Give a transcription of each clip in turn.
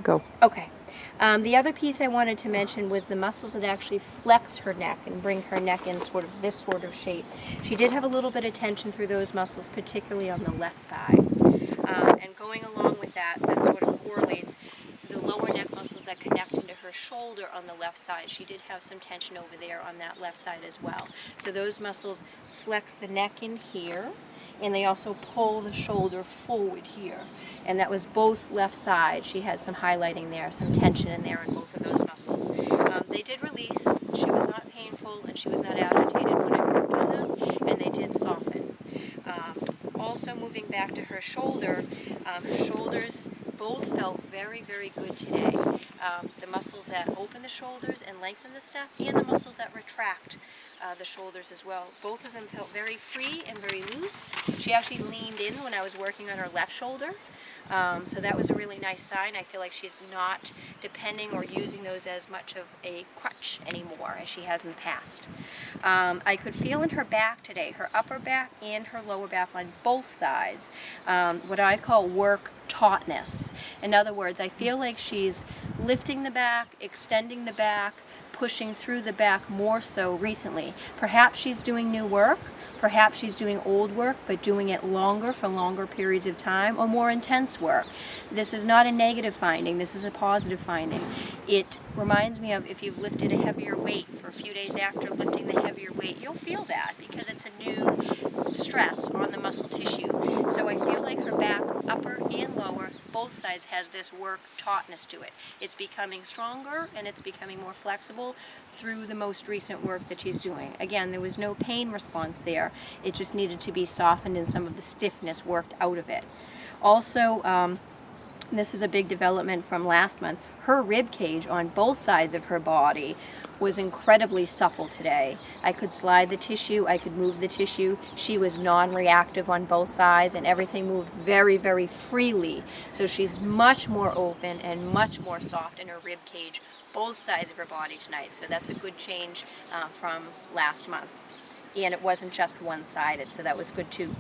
Go. Okay. The other piece I wanted to mention was the muscles that actually flex her neck and bring her neck in sort of this sort of shape. She did have a little bit of tension through those muscles, particularly on the left side. And going along with that, that sort of correlates the lower neck muscles that connect into her shoulder on the left side. She did have some tension over there on that left side as well. So those muscles flex the neck in here, and they also pull the shoulder forward here. And that was both left sides. She had some highlighting there, some tension in there on both of those muscles. They did release. She was not painful and she was not agitated when I worked on them, and they did soften. Also moving back to her shoulder, her shoulders both felt very, very good today. The muscles that open the shoulders and lengthen the step, and the muscles that retract the shoulders as well. Both of them felt very free and very loose. She actually leaned in when I was working on her left shoulder. So that was a really nice sign. I feel like she's not depending or using those as much of a crutch anymore as she has in the past. I could feel in her back today, her upper back and her lower back on both sides, what I call work tautness. In other words, I feel like she's lifting the back, extending the back, pushing through the back more so recently. Perhaps she's doing new work, perhaps she's doing old work, but doing it longer for longer periods of time, or more intense work. This is not a negative finding, this is a positive finding. It reminds me of if you've lifted a heavier weight for a few days after lifting the heavier weight, you'll feel that because it's a new stress on the muscle tissue. So I feel like her back, upper and lower, both sides has this work tautness to it. It's becoming stronger and it's becoming more flexible through the most recent work that she's doing. Again, there was no pain response there. It just needed to be softened and some of the stiffness worked out of it. Also, this is a big development from last month. Her rib cage on both sides of her body was incredibly supple today. I could slide the tissue, I could move the tissue. She was non-reactive on both sides and everything moved very, very freely. So she's much more open and much more soft in her rib cage, both sides of her body tonight. So that's a good change from last month. And it wasn't just one-sided, so that was good too.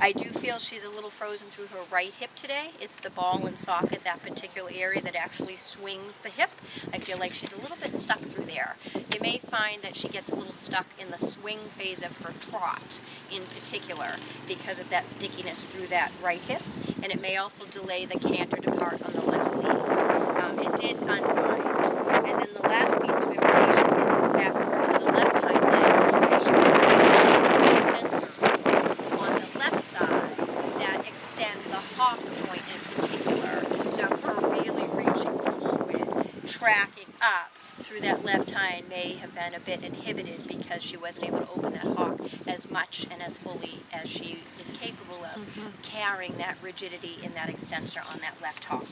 I do feel she's a little frozen through her right hip today. It's the ball and socket, that particular area that actually swings the hip. I feel like she's a little bit stuck through there. You may find that she gets a little stuck in the swing phase of her trot in particular because of that stickiness through that right hip, and it may also delay the canter depart on the left knee. It did unbind. And then the last piece of information is back over to the left hind leg, and she was extensors on the left side that extend the hop joint in particular. So her really reaching forward, tracking up through that left hind may have been a bit inhibited because she wasn't able to open that hock as much and as fully as she is capable of carrying that rigidity in that extensor on that left hock.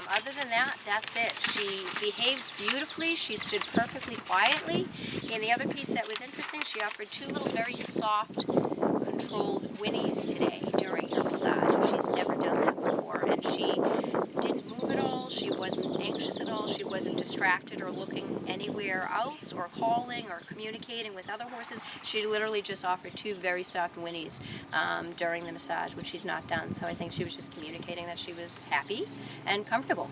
Other than that, that's it. She behaved beautifully. She stood perfectly quietly. And the other piece that was interesting, she offered two little very soft, controlled whinnies today during her massage. She's never done that before. And she didn't move at all. She wasn't anxious at all. She wasn't distracted or looking anywhere else or calling or communicating with other horses. She literally just offered two very soft whinnies during the massage, which she's not done. So I think she was just communicating that she was happy and comfortable.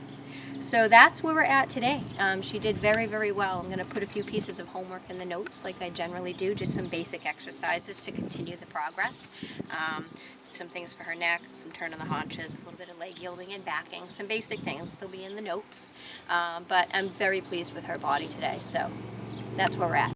So that's where we're at today. She did very, very well. I'm going to put a few pieces of homework in the notes like I generally do, just some basic exercises to continue the progress. Some things for her neck, some turn on the haunches, a little bit of leg yielding and backing, some basic things. They'll be in the notes. But I'm very pleased with her body today, so that's where we're at.